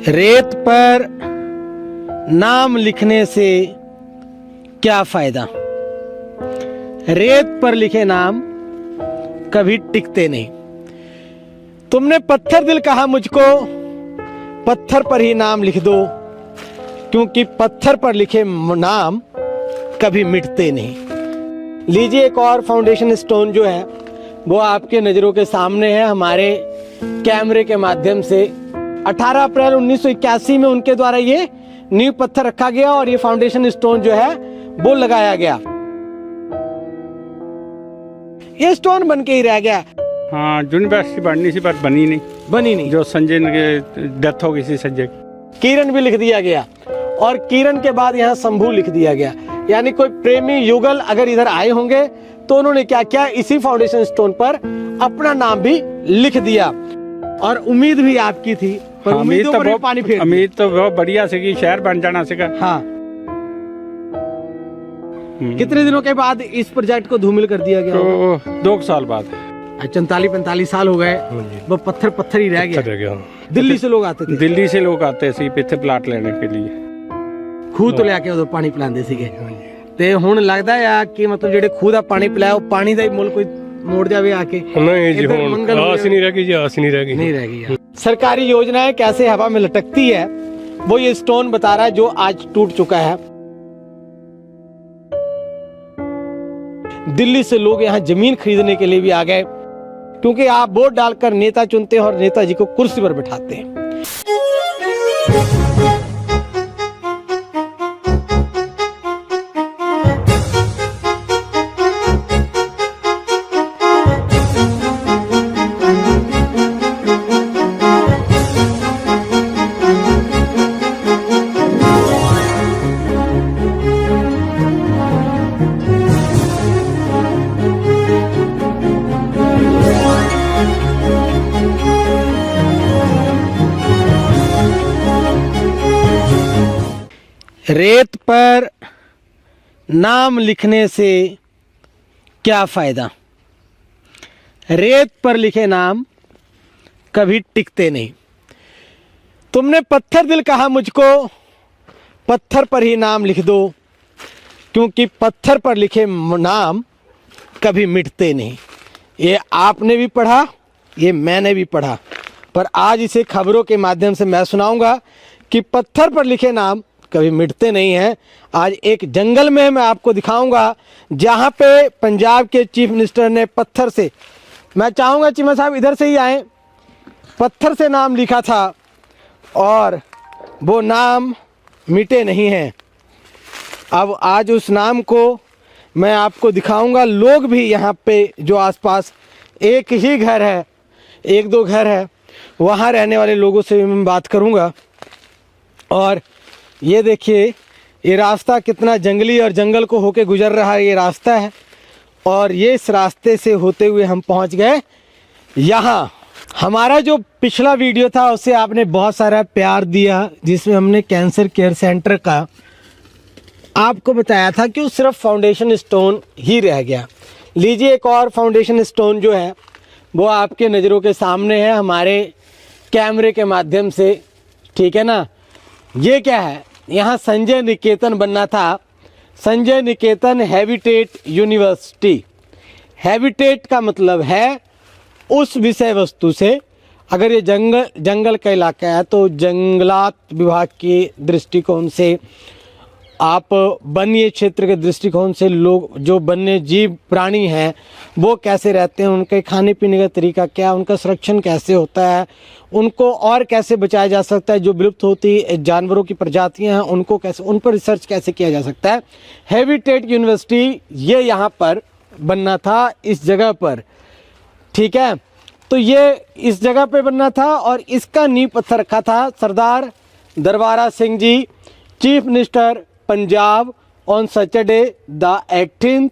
रेत पर नाम लिखने से क्या फायदा। रेत पर लिखे नाम कभी टिकते नहीं। तुमने पत्थर दिल कहा मुझको, पत्थर पर ही नाम लिख दो, क्योंकि पत्थर पर लिखे नाम कभी मिटते नहीं। लीजिए एक और फाउंडेशन स्टोन जो है वो आपके नजरों के सामने है। हमारे कैमरे के माध्यम से 18 अप्रैल 1981 में उनके द्वारा ये नींव पत्थर रखा गया और ये फाउंडेशन स्टोन जो है वो लगाया गया। ये स्टोन बन के ही रह गया। हाँ, यूनिवर्सिटी बननी सी पर बनी नहीं। जो संजय के डेथ हो गई थी, संजय किरण भी लिख दिया गया और किरण के बाद यहाँ शंभू लिख दिया गया। यानी कोई प्रेमी युगल अगर इधर आए होंगे तो उन्होंने क्या किया, इसी फाउंडेशन स्टोन पर अपना नाम भी लिख दिया। और उम्मीद भी आपकी थी, पर हाँ, उम्मीदों पर भी पानी फेर। उम्मीद तो बहुत बढ़िया से कि शहर बन जाना सीगा। हाँ। कितने दिनों के बाद इस प्रोजेक्ट को धूमिल कर दिया गया? तो 2 साल बाद। 44-45 साल हो गए, वो पत्थर ही रह गया। दिल्ली से लोग आते थे। दिल्ली से लोग आते थे इत्थे प्लाट लेने के लिए। खूह तो लेके उधर पानी पिलांदे सीगे। ते हुण लगदा है कि मतलब जेडे खूह दा पानी पिलाया वो पानी दा ही मुल कोई मोड़ जावे आके। नहीं जी, हुण आस नहीं रह गई, आस नहीं रह गई। सरकारी योजनाएं कैसे हवा में लटकती है वो ये स्टोन बता रहा है, जो आज टूट चुका है। दिल्ली से लोग यहाँ जमीन खरीदने के लिए भी आ गए, क्योंकि आप वोट डालकर नेता चुनते हैं और नेताजी को कुर्सी पर बिठाते हैं। रेत पर नाम लिखने से क्या फायदा। रेत पर लिखे नाम कभी टिकते नहीं। तुमने पत्थर दिल कहा मुझको, पत्थर पर ही नाम लिख दो, क्योंकि पत्थर पर लिखे नाम कभी मिटते नहीं। ये आपने भी पढ़ा, ये मैंने भी पढ़ा, पर आज इसे खबरों के माध्यम से मैं सुनाऊंगा कि पत्थर पर लिखे नाम कभी मिटते नहीं हैं। आज एक जंगल में मैं आपको दिखाऊंगा जहां पे पंजाब के चीफ मिनिस्टर ने पत्थर से, मैं चाहूंगा चीमा साहब इधर से ही आए, पत्थर से नाम लिखा था और वो नाम मिटे नहीं हैं। अब आज उस नाम को मैं आपको दिखाऊंगा। लोग भी यहाँ पे जो आसपास एक ही घर है, 1-2 घर है, वहाँ रहने वाले लोगों से भी मैं बात करूँगा। और ये देखिए ये रास्ता कितना जंगली और जंगल को होके गुजर रहा है, ये रास्ता है। और ये इस रास्ते से होते हुए हम पहुंच गए यहाँ। हमारा जो पिछला वीडियो था उसे आपने बहुत सारा प्यार दिया, जिसमें हमने कैंसर केयर सेंटर का आपको बताया था कि वो सिर्फ फाउंडेशन स्टोन ही रह गया। लीजिए एक और फाउंडेशन स्टोन जो है वो आपके नज़रों के सामने है, हमारे कैमरे के माध्यम से, ठीक है ना। ये क्या है, यहाँ संजय निकेतन बनना था, संजय निकेतन हैबिटेट यूनिवर्सिटी। हैबिटेट का मतलब है उस विषय वस्तु से, अगर ये जंगल का इलाका है तो जंगलात विभाग के दृष्टिकोण से, आप वन्य क्षेत्र के दृष्टिकोण से, लोग जो वन्य जीव प्राणी हैं वो कैसे रहते हैं, उनके खाने पीने का तरीका क्या, उनका संरक्षण कैसे होता है, उनको और कैसे बचाया जा सकता है, जो विलुप्त होती जानवरों की प्रजातियां हैं उनको कैसे, उन पर रिसर्च कैसे किया जा सकता है। हैबिटेट यूनिवर्सिटी ये यहाँ पर बनना था, इस जगह पर, ठीक है। तो ये इस जगह पे बनना था और इसका नींव पत्थर रखा था Sardar Darbara Singh ji, chief minister Punjab, on Saturday the 18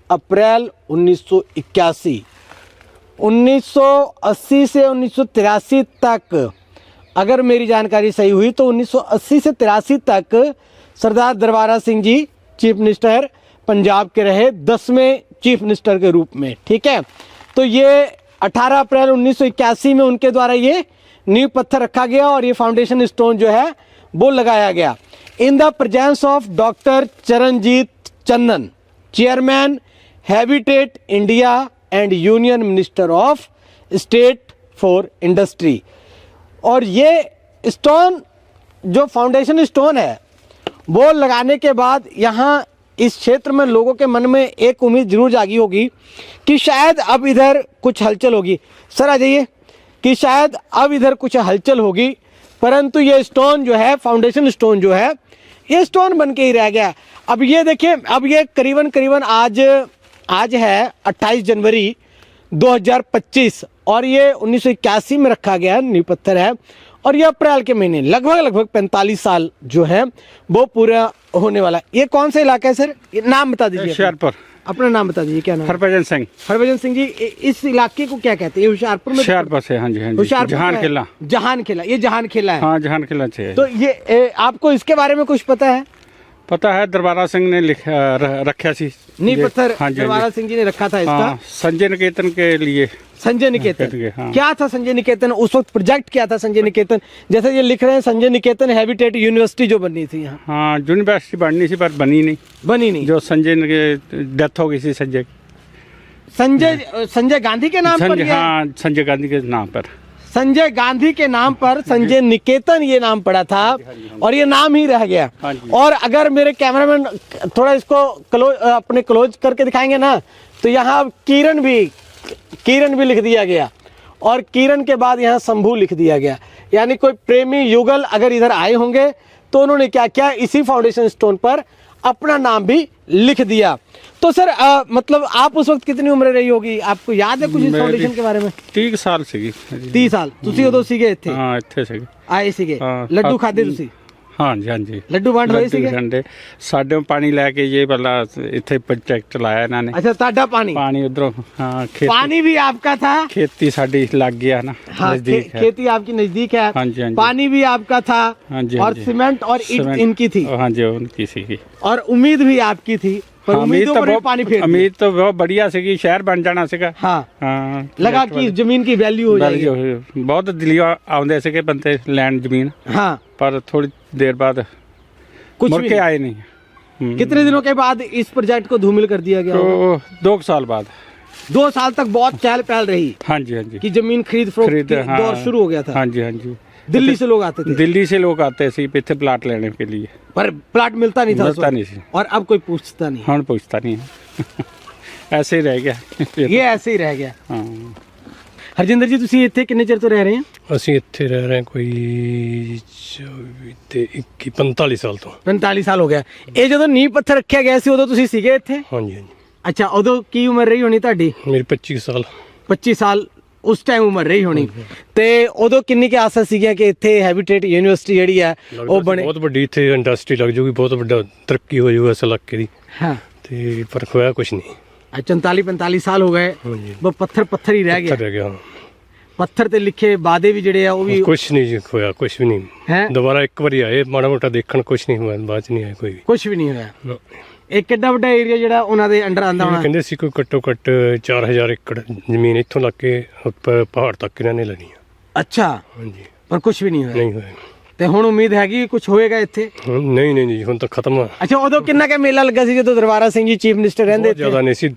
April 1981। 1980 से 1983 तक, अगर मेरी जानकारी सही हुई तो 1980 से 83 तक सरदार दरबारा सिंह जी चीफ मिनिस्टर पंजाब के रहे, 10वें चीफ मिनिस्टर के रूप में, ठीक है। तो ये 18 अप्रैल 1981 में उनके द्वारा ये नींव पत्थर रखा गया और ये फाउंडेशन स्टोन जो है वो लगाया गया in the presence of doctor Charanjit Chandan, chairman habitat India and union minister of state for industry. और ये स्टोन जो फाउंडेशन स्टोन है वो लगाने के बाद यहाँ इस क्षेत्र में लोगों के मन में एक उम्मीद जरूर जागी होगी कि शायद अब इधर कुछ हलचल होगी। सर आ जाइए, कि शायद अब इधर कुछ हलचल होगी, परंतु ये स्टोन जो है, फाउंडेशन स्टोन जो है, ये स्टोन बन के ही रह गया। अब ये देखिए, अब ये करीबन आज है 28 जनवरी 2025 और ये 1981 में रखा गया नींव पत्थर है और ये अप्रैल के महीने लगभग 45 साल जो है वो पूरा होने वाला है। ये कौन सा इलाका है सर? ये नाम बता दीजिए। होशियारपुर। अपना नाम बता दीजिए, क्या नाम? हरभजन सिंह। हरभजन सिंह जी, इस इलाके को क्या कहते हैं? होशियारपुर में? होशियारपुर से। हाँ जी, हाँ जी। होशियारपुर जहान किला। जहान किला, ये जहान किला है। हाँ, जहान किला से। तो ये आपको इसके बारे में कुछ पता है? पता है, दरबारा सिंह ने रखा सी नींव पत्थर। हाँ जी, दरबारा सिंह जी ने रखा था इसका। हाँ, संजय निकेतन के लिए। संजय निकेतन। हाँ। क्या था संजय निकेतन उस वक्त? प्रोजेक्ट क्या था संजय निकेतन? जैसे ये लिख रहे हैं संजय निकेतन हैबिटेट यूनिवर्सिटी जो बननी थी यहाँ। हाँ, यूनिवर्सिटी बननी थी पर बनी नहीं। जो संजय की डेथ हो गई थी, संजय गांधी के नाम पर? हाँ, संजय गांधी के नाम पर। संजय गांधी के नाम पर संजय निकेतन ये नाम पड़ा था और ये नाम ही रह गया। और अगर मेरे कैमरामैन थोड़ा इसको अपने क्लोज करके दिखाएंगे ना, तो यहाँ किरण भी लिख दिया गया और किरण के बाद यहाँ शंभू लिख दिया गया। यानी कोई प्रेमी युगल अगर इधर आए होंगे तो उन्होंने क्या किया, इसी फाउंडेशन स्टोन पर अपना नाम भी लिख दिया। तो सर मतलब आप उस वक्त कितनी उम्र रही होगी? आपको याद है कुछ इस फाउंडेशन के बारे में? 30 साल ਸੀਗੀ। 30 ਸਾਲ ਤੁਸੀਂ ਉਦੋਂ ਸੀਗੇ ਇੱਥੇ? ਹਾਂ, ਇੱਥੇ ਸੀਗੇ। ਆਏ ਸੀਗੇ। ਲੱਡੂ ਖਾਦੇ ਤੁਸੀਂ? हाँ जी, हाँ जी। ਲੱਡੂ ਵੰਡ ਹੋਏ ਸੀਗੇ? ਠੰਡੇ ਸਾਡੇ ਪਾਣੀ ਲੈ ਕੇ ਜੇ ਬੱਲਾ ਇੱਥੇ ਪ੍ਰੋਜੈਕਟ ਲਾਇਆ ਇਹਨਾਂ ਨੇ। अच्छा, ਤੁਹਾਡਾ ਪਾਣੀ? पानी उधरों। हाँ, पानी भी आपका था? खेती साडी लग गया ना, हाँ, नजदीक है। खेती आपकी नजदीक है। हाँ जी, हाँ जी। पानी भी आपका था। हाँ जी, हाँ और जी। सीमेंट और ईंट इनकी थी। हाँ जी, उनकी सीगी। और उम्मीद भी आपकी थी, पर उम्मीदों पर भी पानी फेर दिया। उम्मीद तो बहुत बढ़िया सीगी, शहर बन जाना सीगा। हाँ, हाँ, लगा कि जमीन की वैल्यू हो जाएगी। बहुत दिल्ली आउंदे सीगे बंदे लैंड जमीन। हाँ, पर थोड़ी देर बाद कुछ मुड़ भी के नहीं। आए नहीं। कितने दिनों के बाद इस प्रोजेक्ट को धूमिल कर दिया गया? तो 2 साल बाद। 2 साल तक बहुत चहल पहल रही। हाँ जी, हाँ जी। कि जमीन खरीद फरोख्त की हाँ, दौर शुरू हो गया था। हाँ जी, हाँ जी। दिल्ली से लोग आते थे? दिल्ली से लोग आते थे इतने प्लाट लेने के लिए, पर प्लाट मिलता नहीं था। मिलता नहीं सी। और अब कोई पूछता नहीं। हाँ, पूछता नहीं है। ऐसे ही रह गया ये ऐसे ही रह गया। हाँ। ਹਰਜਿੰਦਰ ਜੀ, ਤੁਸੀਂ ਇੱਥੇ ਕਿੰਨੇ ਚਿਰ ਤੋਂ ਰਹਿ ਰਹੇ ਹੋ? ਅਸੀਂ ਇੱਥੇ ਰਹਿ ਰਹੇ ਕੋਈ 24 ਤੇ 21 45 ਸਾਲ ਤੋਂ। 45 ਸਾਲ ਹੋ ਗਿਆ। ਇਹ ਜਦੋਂ ਨੀਂਹ ਪੱਥਰ ਰੱਖਿਆ ਗਿਆ ਸੀ ਉਦੋਂ ਤੁਸੀਂ ਸੀਗੇ ਇੱਥੇ? ਹਾਂਜੀ ਹਾਂਜੀ। ਅੱਛਾ, ਉਦੋਂ ਕੀ ਉਮਰ ਰਹੀ ਹੋਣੀ ਤੁਹਾਡੀ? ਮੇਰੀ 25 ਸਾਲ। 25 ਸਾਲ ਉਸ ਟਾਈਮ ਉਮਰ ਰਹੀ ਹੋਣੀ। ਤੇ ਉਦੋਂ ਕਿੰਨੀ ਕੁ ਆਸਾਂ ਸੀਗੀਆਂ ਕਿ ਇੱਥੇ ਹੈਬਿਟੇਟ ਯੂਨੀਵਰਸਿਟੀ ਜਿਹੜੀ ਹੈ ਉਹ ਬਣੇ? ਬਹੁਤ ਵੱਡੀ ਇੱਥੇ ਇੰਡਸਟਰੀ ਲੱਗ ਜੂਗੀ, ਬਹੁਤ ਵੱਡਾ ਤਰੱਕੀ ਹੋ ਜੂਗਾ ਇਸ ਇਲਾਕੇ ਦੀ। ਹਾਂ। ਤੇ ਪਰ ਹੋਇਆ ਕੁਛ ਨਹੀਂ। 44-45 ਸਾਲ ਹੋ ਗਏ, ਉਹ ਪੱਥਰ ਹੀ ਰਹਿ ਗਿਆ। ਰਹਿ ਗਿਆ। ਪੱਥਰ ਤੇ ਲਿਖੇ ਵਾਅਦੇ ਵੀ ਜਿਹੜੇ ਆ ਉਹ ਵੀ ਕੁਛ ਨਹੀਂ ਜੀ ਹੋਇਆ, ਕੁਛ ਵੀ ਨਹੀਂ ਹੈ। ਦੁਬਾਰਾ ਇੱਕ ਵਾਰੀ ਆਏ ਮਾੜਾ ਮੋਟਾ ਦੇਖਣ, ਕੁਛ ਨਹੀਂ ਹੋਇਆ, ਬਾਅਦ ਚ ਨਹੀਂ ਆਇਆ ਕੋਈ ਵੀ। ਕੁਛ ਵੀ ਨਹੀਂ ਹੋਇਆ। ਇਹ ਕਿੱਡਾ ਵੱਡਾ ਏਰੀਆ ਜਿਹੜਾ ਉਹਨਾਂ ਦੇ ਅੰਡਰ ਆਂਦਾ ਹੋਣਾ? ਕਹਿੰਦੇ ਸੀ ਕੋਈ ਘੱਟੋ ਘੱਟ 4000 ਏਕੜ ਜ਼ਮੀਨ ਇੱਥੋਂ ਲੱਗ ਕੇ ਉੱਪਰ ਪਹਾੜ ਤੱਕ ਇਹਨਾਂ ਨੇ ਲੈਣੀ ਆ। ਅੱਛਾ। ਹਾਂਜੀ। ਪਰ ਕੁਛ ਵੀ ਨਹੀਂ ਹੋਇਆ? ਨਹੀਂ ਹੋਇਆ। ਤੇ ਹੁਣ ਉਮੀਦ ਹੈਗੀ ਕੁਝ ਹੋਏਗਾ ਇੱਥੇ? ਨਹੀਂ ਨਹੀਂ ਜੀ, ਹੁਣ ਤਾਂ ਖਤਮ ਆ। ਅੱਛਾ, ਉਦੋਂ ਕਿੰਨਾ ਕੁ ਮੇਲਾ ਲੱਗਾ ਸੀ ਜਦੋਂ ਦਰਬਾਰਾ ਸਿੰਘ ਜੀ ਚੀਫ ਮਿਨਿਸਟਰ ਰਹਿੰਦੇ ਇੱਥੇ? ਜ਼ਿਆਦਾ ਨਹੀਂ ਸੀ,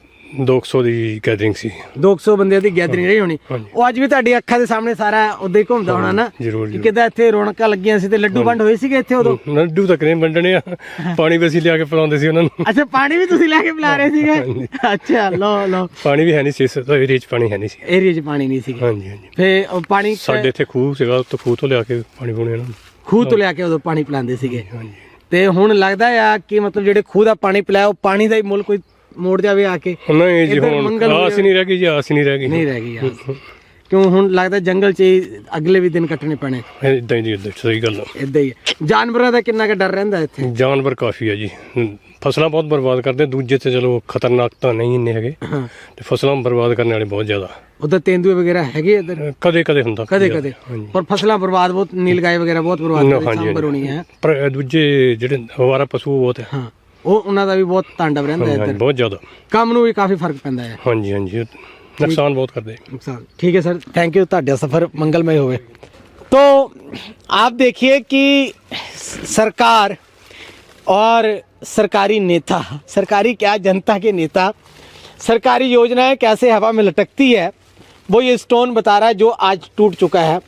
200 ਦੀ ਗੈਦਰਿੰਗ ਸੀ। 200 ਬੰਦਿਆਂ ਦੀ ਗੈਦਰਿੰਗ ਰਹੀ ਹੋਣੀ। ਉਹ ਅੱਜ ਵੀ ਤੁਹਾਡੀ ਅੱਖਾਂ ਦੇ ਸਾਹਮਣੇ ਸਾਰਾ ਉਦਾਂ ਹੀ ਘੁੰਮਦਾ ਹੋਣਾ ਨਾ? ਜ਼ਰੂਰ। ਕਿਦਾਂ ਇੱਥੇ ਰੌਣਕਾਂ ਲੱਗੀਆਂ ਸੀ ਤੇ ਲੱਡੂ ਵੰਡ ਹੋਏ ਸੀਗੇ ਇੱਥੇ ਉਦੋਂ? ਲੱਡੂ ਤਾਂ ਕਿਵੇਂ ਵੰਡਣੇ ਆ, ਪਾਣੀ ਵੀ ਅਸੀਂ ਲਿਆ ਕੇ ਪਿਲਾਉਂਦੇ ਸੀ ਉਹਨਾਂ ਨੂੰ। ਅੱਛਾ, ਪਾਣੀ ਵੀ ਤੁਸੀਂ ਲੈ ਕੇ ਪਿਲਾ ਰਹੇ ਸੀਗੇ? ਅੱਛਾ, ਲਓ। ਪਾਣੀ ਵੀ ਹੈ ਨਹੀਂ ਸੀ ਇਸ ਏਰੀਏ 'ਚ, ਪਾਣੀ ਹੈ ਨਹੀਂ ਸੀ। ਏਰੀਏ 'ਚ ਪਾਣੀ ਨਹੀਂ ਸੀਗਾ? ਹਾਂਜੀ ਹਾਂਜੀ। ਫੇ ਪਾਣੀ ਸਾਡੇ ਇੱਥੇ ਖੂਹ ਸੀਗਾ, ਉੱਥੇ ਖੂਹ ਤੋਂ ਲਿਆ ਕੇ ਪਾਣੀ ਪੂਣੇ ਇਹਨਾਂ ਨੂੰ। ਖੂਹ ਤੋਂ ਲਿਆ ਕੇ ਉਦੋਂ ਪਾਣੀ ਪਿਲਾਉਂਦੇ ਸੀਗੇ? ਹਾਂਜੀ। ਤੇ ਹੁਣ ਲੱਗਦਾ ਆ ਕਿ ਮਤਲਬ ਜਿਹੜੇ ਖੂਹ ਦਾ ਪਾਣੀ ਪਿਲਾਇਆ ਉਹ ਪਾਣੀ ਦਾ ਹੀ ਮੁੱਲ ਕੋਈ ਮੋੜ ਜਾਵੇ ਆ ਕੇ? ਨਹੀਂ ਜੀ, ਹੁਣ ਆਸ ਨਹੀਂ ਰਹਿ ਗਈ ਜੀ, ਆਸ ਨਹੀਂ ਰਹਿ ਗਈ। ਨਹੀਂ ਰਹਿ ਗਈ ਆਸ। ਕਿਉਂ ਹੁਣ ਲੱਗਦਾ ਜੰਗਲ 'ਚ ਅਗਲੇ ਵੀ ਦਿਨ ਕੱਟਣੇ ਪੈਣੇ? ਇਦਾਂ ਹੀ ਜੀ, ਇਦਾਂ ਸਹੀ ਗੱਲ ਆ। ਇਦਾਂ ਹੀ ਹੈ। ਜਾਨਵਰਾਂ ਦਾ ਕਿੰਨਾ ਕੁ ਡਰ ਰਹਿੰਦਾ ਇੱਥੇ? ਜਾਨਵਰ ਕਾਫੀ ਆ ਜੀ, ਫਸਲਾਂ ਬਹੁਤ ਬਰਬਾਦ ਕਰਦੇ। ਦੂਜੇ ਤੇ ਚਲੋ ਖਤਰਨਾਕ ਤਾਂ ਨਹੀਂ ਇੰਨੇ ਹੈਗੇ, ਤੇ ਫਸਲਾਂ ਬਰਬਾਦ ਕਰਨ ਵਾਲੇ ਬਹੁਤ ਜ਼ਿਆਦਾ। ਉਧਰ ਤੇਂਦੂਏ ਵਗੈਰਾ ਹੈਗੇ ਇੱਧਰ? ਕਦੇ ਕਦੇ ਹੁੰਦਾ, ਕਦੇ ਪਰ ਫਸਲਾਂ ਬਰਬਾਦ ਬਹੁਤ, ਨੀਲਗਾਏ ਵਗੈਰਾ ਬਹੁਤ ਬਰਬਾਦ ਕਰਦੇ, ਸਾਂਭਰ ਹੋਣੀ ਹੈ। ਪਰ ਦੂਜੇ ਜਿਹੜੇ ਅਵਾਰਾ ਪਸ਼ੂ ਬਹੁਤ ਹੈ, ਹਾਂ, ਉਹ ਉਹਨਾਂ ਦਾ ਵੀ ਬਹੁਤ ਤਾਂਡਵ ਰਹਿੰਦਾ ਇੱਧਰ, ਬਹੁਤ ਜ਼ਿਆਦਾ। ਕੰਮ ਨੂੰ ਵੀ ਕਾਫੀ ਫਰਕ ਪੈਂਦਾ ਹੈ। ਹਾਂਜੀ ਹਾਂਜੀ, ਨੁਕਸਾਨ ਬਹੁਤ ਕਰਦੇ। ਨੁਕਸਾਨ। ਠੀਕ ਹੈ ਸਰ, ਥੈਂਕ ਯੂ। ਤੁਹਾਡਾ ਸਫ਼ਰ ਮੰਗਲਮਈ ਹੋਵੇ। तो आप देखिए कि सरकार और सरकारी नेता, सरकारी क्या जनता के नेता, सरकारी योजनाएं कैसे हवा में लटकती है, वो ये स्टोन बता रहा है जो आज टूट चुका है।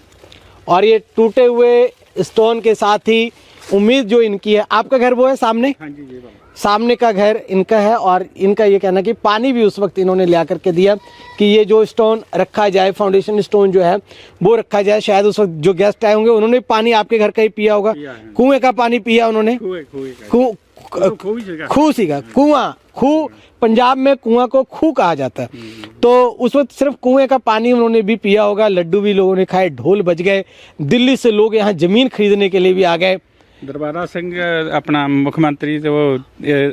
और ये टूटे हुए स्टोन के साथ ही उम्मीद जो इनकी है, आपका घर वो है सामने, हाँ जी, ये वाला। सामने का घर इनका है। और इनका ये कहना कि पानी भी उस वक्त इन्होंने लिया करके दिया कि ये जो स्टोन रखा जाए, फाउंडेशन स्टोन जो है वो रखा जाए। शायद उस वक्त जो गेस्ट आए होंगे उन्होंने पानी आपके घर का ही पिया होगा, कुएं का पानी पिया उन्होंने, खूह सी का, कुआं, खूह पंजाब में कुआं को खूह कहा जाता है। तो उस वक्त सिर्फ कुएं का पानी उन्होंने भी पिया होगा, लड्डू भी लोगों ने खाए, ढोल बज गए, दिल्ली से लोग यहाँ जमीन खरीदने के लिए भी आ गए। दरबारा सिंह अपना मुख्यमंत्री तो वो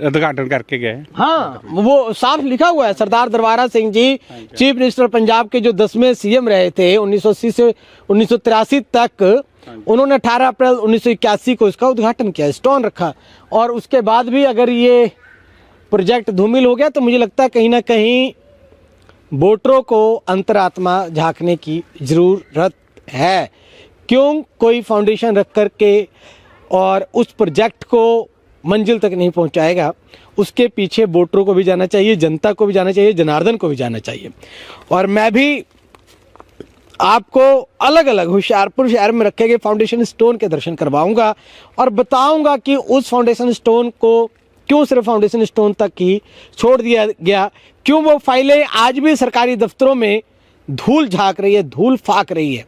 उद्घाटन करके गए। हाँ, वो साफ लिखा हुआ है, सरदार दरबारा सिंह जी चीफ मिनिस्टर पंजाब के जो 10वें सीएम रहे थे 1980 से 1983 तक, उन्होंने 18 अप्रैल 1981 को इसका उद्घाटन किया, स्टोन रखा। और उसके बाद भी अगर ये प्रोजेक्ट धूमिल हो गया तो मुझे लगता है कहीं ना कहीं वोटरों को अंतरात्मा झांकने की जरूरत है। क्यों कोई फाउंडेशन रख करके और उस प्रोजेक्ट को मंजिल तक नहीं पहुंचाएगा, उसके पीछे वोटरों को भी जाना चाहिए, जनता को भी जाना चाहिए, जनार्दन को भी जाना चाहिए। और मैं भी आपको अलग अलग होशियारपुर शहर में रखे गए फाउंडेशन स्टोन के दर्शन करवाऊंगा और बताऊंगा कि उस फाउंडेशन स्टोन को क्यों सिर्फ फाउंडेशन स्टोन तक ही छोड़ दिया गया, क्यों वो फाइलें आज भी सरकारी दफ्तरों में धूल झांक रही है, धूल फाक रही है,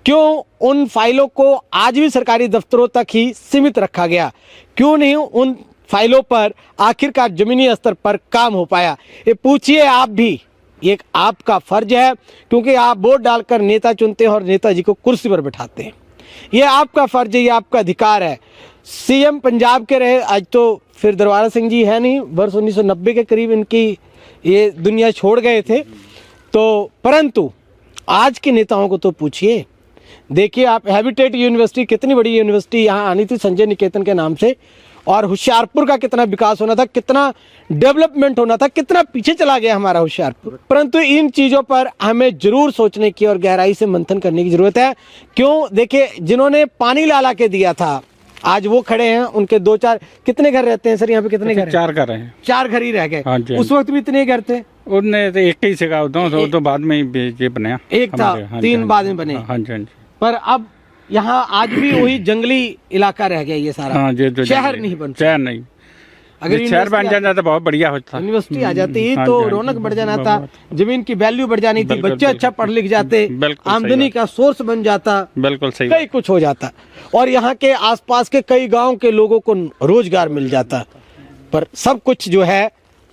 क्यों उन फाइलों को आज भी सरकारी दफ्तरों तक ही सीमित रखा गया, क्यों नहीं उन फाइलों पर आखिरकार जमीनी स्तर पर काम हो पाया। ये पूछिए आप भी, ये आपका फर्ज है, क्योंकि आप वोट डालकर नेता चुनते हैं और नेताजी को कुर्सी पर बैठाते हैं। ये आपका फर्ज है, ये आपका अधिकार है। सीएम पंजाब के रहे, आज तो फिर दरबारा सिंह जी है नहीं, वर्ष 1990 के करीब इनकी ये दुनिया छोड़ गए थे। तो परंतु आज के नेताओं को तो पूछिए, देखिए आप, हैबिटेट यूनिवर्सिटी कितनी बड़ी यूनिवर्सिटी यहाँ आनी थी संजय निकेतन के नाम से, और होशियारपुर का कितना विकास होना था, कितना डेवलपमेंट होना था, कितना पीछे चला गया हमारा होशियारपुर। परंतु इन चीज़ों पर हमें जरूर सोचने की और गहराई से मंथन करने की जरूरत है। क्यों, देखिए जिन्होंने पानी ला के दिया था आज वो खड़े हैं, उनके 2-4 कितने घर रहते हैं सर यहाँ पे, कितने घर? 4 घर हैं। 4 घर ही रह गए। हाँ जी, उस वक्त भी इतने घर थे? उनने तो एक ही सिखा, तो बाद में ये बनाया, एक था, 3 बाद में बने। हाँ जी, हाँ जी। पर अब यहाँ आज भी वही जंगली इलाका रह गया ये सारा। हाँ, शहर नहीं बन, शहर नहीं, अगर शहर बन जाता तो बहुत बढ़िया होता, यूनिवर्सिटी आ जाती तो रौनक बढ़ जाना था, जमीन की वैल्यू बढ़ जानी थी, बच्चे अच्छा पढ़ लिख जाते, आमदनी का सोर्स बन जाता, बिल्कुल सही, कई कुछ हो जाता, और यहाँ के आसपास के कई गांव के लोगों को रोजगार मिल जाता। पर सब कुछ जो है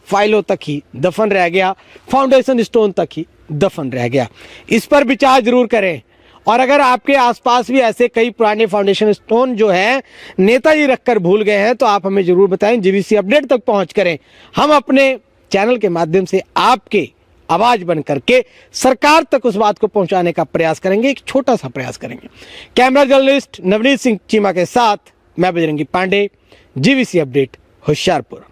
फाइलों तक ही दफन रह गया, फाउंडेशन स्टोन तक ही दफन रह गया। इस पर विचार जरूर करें। और अगर आपके आसपास भी ऐसे कई पुराने फाउंडेशन स्टोन जो है नेताजी रखकर भूल गए हैं तो आप हमें जरूर बताएं, जीवीसी अपडेट तक पहुंच करें। हम अपने चैनल के माध्यम से आपके आवाज बन करके सरकार तक उस बात को पहुंचाने का प्रयास करेंगे, एक छोटा सा प्रयास करेंगे। कैमरा जर्नलिस्ट नवनीत सिंह चीमा के साथ मैं बजरंगी पांडे, जीवीसी अपडेट, होशियारपुर।